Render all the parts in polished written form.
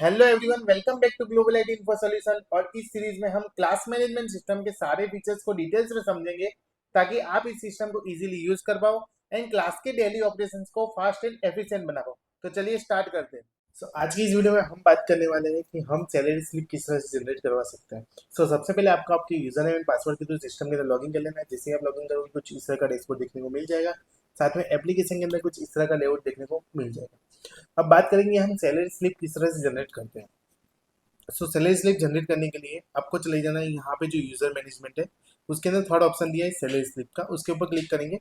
Hello everyone, welcome back to global IT info solution. और इस series में हम क्लास मैनेजमेंट सिस्टम के सारे फीचर्स को डिटेल्स में समझेंगे ताकि आप इस सिस्टम को इजीली यूज कर पाओ एंड क्लास के डेली ऑपरेशंस को फास्ट एंड एफिशिएंट बना पाओ। तो चलिए स्टार्ट करते हैं। आज की इस वीडियो में हम बात करने वाले हैं कि हम सैलरी स्लिप किस तरह से जनरेट करवा सकते हैं। सबसे पहले आपको आपके यूजर नेम एंड पासवर्ड के थ्रू सिस्टम के अंदर लॉगिन कर लेना है। जैसे ही आप लॉगिन करोगे कुछ इस तरह का डैशबोर्ड देखने को मिल जाएगा। साथ में एप्लीकेशन के अंदर कुछ इस तरह का लेआउट देखने को मिल जाएगा। अब बात करेंगे हम सैलरी स्लिप किस तरह से जनरेट करते हैं। सैलरी स्लिप जनरेट करने के लिए आपको चले जाना है यहाँ पे जो यूजर मैनेजमेंट है, उसके अंदर थर्ड ऑप्शन दिया है सैलरी स्लिप का, उसके ऊपर क्लिक करेंगे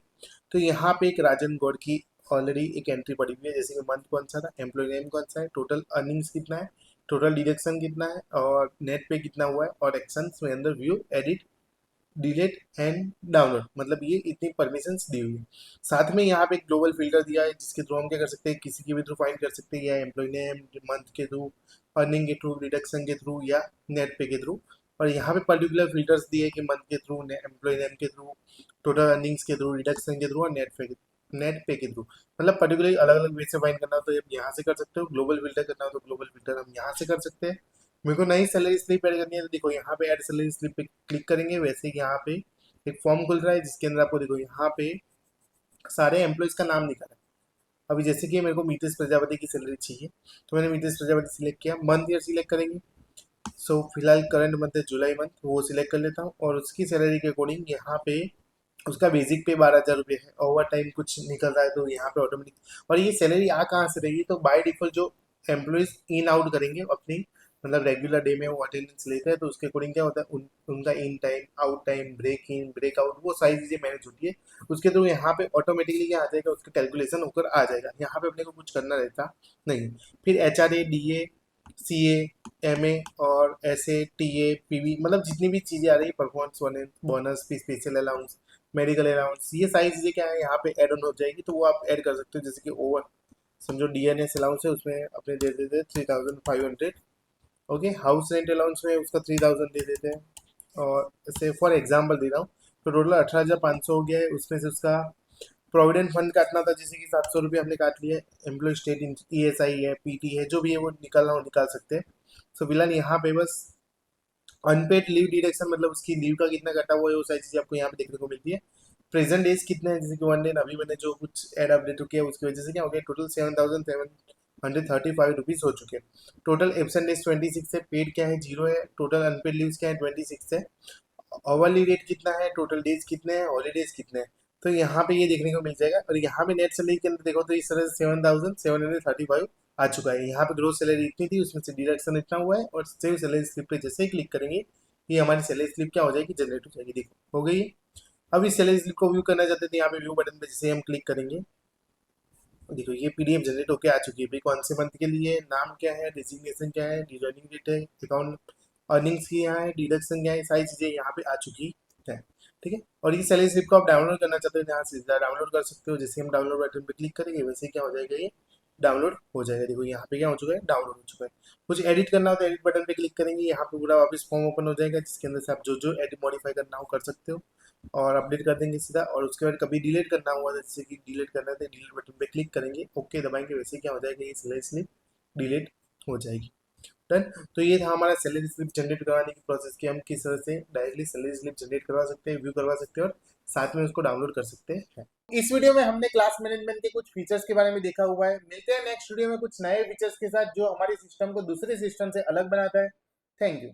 तो यहाँ पे एक राजन गौड़ की ऑलरेडी एक एंट्री पड़ी हुई है। जैसे कि मंथ कौन सा था, एम्प्लॉय नेम कौन सा है, टोटल अर्निंग्स कितना है, टोटल डिडक्शन कितना है और नेट पे कितना हुआ है, और एक्शंस में अंदर view, edit, delete and download, मतलब ये इतनी परमिशंस दी हुई है। साथ में यहाँ पे एक ग्लोबल फिल्टर दिया है जिसके थ्रू हम क्या कर सकते हैं, किसी के भी थ्रू फाइंड कर सकते हैं, या एम्प्लॉय नेम मंथ के थ्रू, अर्निंग के थ्रू, रिडक्शन के थ्रू या नेट पे के थ्रू। और यहाँ पे पर्टिकुलर फिल्टर्स दिए कि मंथ के थ्रू, एम्प्लॉय नेम के थ्रू, टोटल अर्निंग्स के थ्रू, रिडक्शन के थ्रू और नेट पे के थ्रू, मतलब पर्टिकुलर अलग अलग वे से फाइंड करना हो तो आप यहाँ से कर सकते हो। ग्लोबल फिल्टर करना हो तो ग्लोबल फिल्टर हम यहाँ से कर सकते हैं। मेरे को नई सैलरी स्लिप ऐड करनी है तो देखो यहाँ पे ऐड सैलरी स्लिप पे क्लिक करेंगे। वैसे ही यहाँ पे एक फॉर्म खुल रहा है जिसके अंदर आपको देखो यहाँ पे सारे एम्प्लॉयज का नाम लिखा है। अभी जैसे कि मेरे को मितेश प्रजापति की सैलरी चाहिए तो मैंने मितेश प्रजापति सिलेक्ट किया, मंथ ईयर सिलेक्ट करेंगे। फिलहाल करंट मंथ है जुलाई मंथ, वो सिलेक्ट कर लेता हूँ और उसकी सैलरी के अकॉर्डिंग यहाँ पे उसका बेसिक पे 12,000 रुपये है, ओवर टाइम कुछ निकल रहा है तो यहाँ पे ऑटोमेटिक। और ये सैलरी आ कहाँ से रही है, तो बाय डिफॉल्ट जो एम्प्लॉयज इन आउट करेंगे अपनी, मतलब रेगुलर डे में वो अटेंडेंस लेते हैं तो उसके अकॉर्डिंग क्या होता है उनका in time, out time, break in, break out, वो सारी चीज़ें मैनेज होती है। उसके थ्रू यहाँ पे ऑटोमेटिकली क्या आ जाएगा, उसका कैलकुलेशन होकर आ जाएगा, यहाँ पे अपने को कुछ करना रहता नहीं। फिर HRA, DA, CA, MA और SA, TA, PV, मतलब जितनी भी चीज़ें आ रही है, performance bonus, special allowance, medical allowance, ये सारी चीज़ें क्या है यहाँ पे ऐड ऑन हो जाएगी तो वो आप ऐड कर सकते हो। जैसे कि ओवर समझो DNS अलाउंस है, उसमें अपने दे देते हैं 3,500। ओके, हाउस रेंट अलाउंस में उसका 3,000 दे देते हैं। और जैसे फॉर एग्जाम्पल दे रहा हूँ तो टोटल 18,500 हो गया है। उसमें से उसका प्रोविडेंट फंड काटना था, जैसे कि 700 रुपये हमने काट लिया है। एम्प्लॉय स्टेट ESI है, PT है, जो भी है वो निकालना हो निकाल सकते हैं। फिलहाल यहाँ पे बस अनपेड लीव डिडक्शन, मतलब उसकी लीव का कितना कटा हुआ है वो सारी चीज़ें आपको यहाँ पे देखने को मिलती है। प्रेजेंट डेज कितने हैं, जैसे कि 1 डे अभी मैंने जो कुछ एड अपडेट किया उसकी वजह से क्या हो गया, टोटल 7,735 रुपीज़ हो चुके हैं। टोटल एब्सेंट डेज 26 है, पेड क्या है 0 है, टोटल अनपेड लीव्स क्या है 26 है। ओवरली रेट कितना है, टोटल डेज कितने हैं, हॉलीडेज कितने हैं, तो यहाँ पे ये देखने को मिल जाएगा। और यहाँ पे नेट सैलरी के अंदर देखो तो इस तरह से 7,735 आ चुका है। यहाँ पे ग्रोथ सैलरी इतनी थी, उसमें से डिडक्शन इतना हुआ है, और सेव सैलरी स्लिप पे जैसे ही क्लिक करेंगे ये हमारी सैलरी स्लिप क्या हो जाएगी, जनरेट हो जाएगी। देखो हो गई है। अब इस सैलरी स्लिप को व्यू करना चाहते थे, यहाँ पे व्यू बटन पे जैसे हम क्लिक करेंगे देखो ये PDF जनरेट होकर आ चुकी है भाई। कौन से मंथ के लिए, नाम क्या है, डिजिग्नेशन क्या है, ज्वाइनिंग डेट है, अकाउंट, अर्निंग्स की यहाँ है, डिडक्शन क्या है, सारी चीज़ें यहाँ पे आ चुकी है। ठीक है, और ये सैलरी स्लिप को आप डाउनलोड करना चाहते हो यहाँ से डाउनलोड कर सकते हो। जैसे हम डाउनलोड बटन पे क्लिक करेंगे वैसे क्या हो जाएगा, ये डाउनलोड हो जाएगा। देखो यहाँ पे क्या हो चुका है, डाउनलोड हो चुका है। कुछ एडिट करना हो तो एडिट बटन पे क्लिक करेंगे, यहाँ पे पूरा वापस फॉर्म ओपन हो जाएगा जिसके अंदर से आप जो जो एडिट मॉडिफाई करना हो कर सकते हो और अपडेट कर देंगे सीधा। और उसके बाद कभी डिलीट करना हुआ जैसे कि डिलीट करना है तो डिलीट बटन पे क्लिक करेंगे, ओके दबाएंगे, वैसे क्या हो जाएगा, ये सैलरी स्लिप डिलीट हो जाएगी। डन। तो ये था हमारा सैलरी स्लिप जनरेट करवाने की प्रोसेस कि हम किस तरह से डायरेक्टली सैलरी स्लिप जनरेट करवा सकते हैं, व्यू करवा सकते हैं और साथ में उसको डाउनलोड कर सकते हैं। इस वीडियो में हमने क्लास मैनेजमेंट के कुछ फीचर्स के बारे में देखा हुआ है। मिलते हैं नेक्स्ट वीडियो में कुछ नए फीचर्स के साथ जो हमारे सिस्टम को दूसरे सिस्टम से अलग बनाता है। Thank you.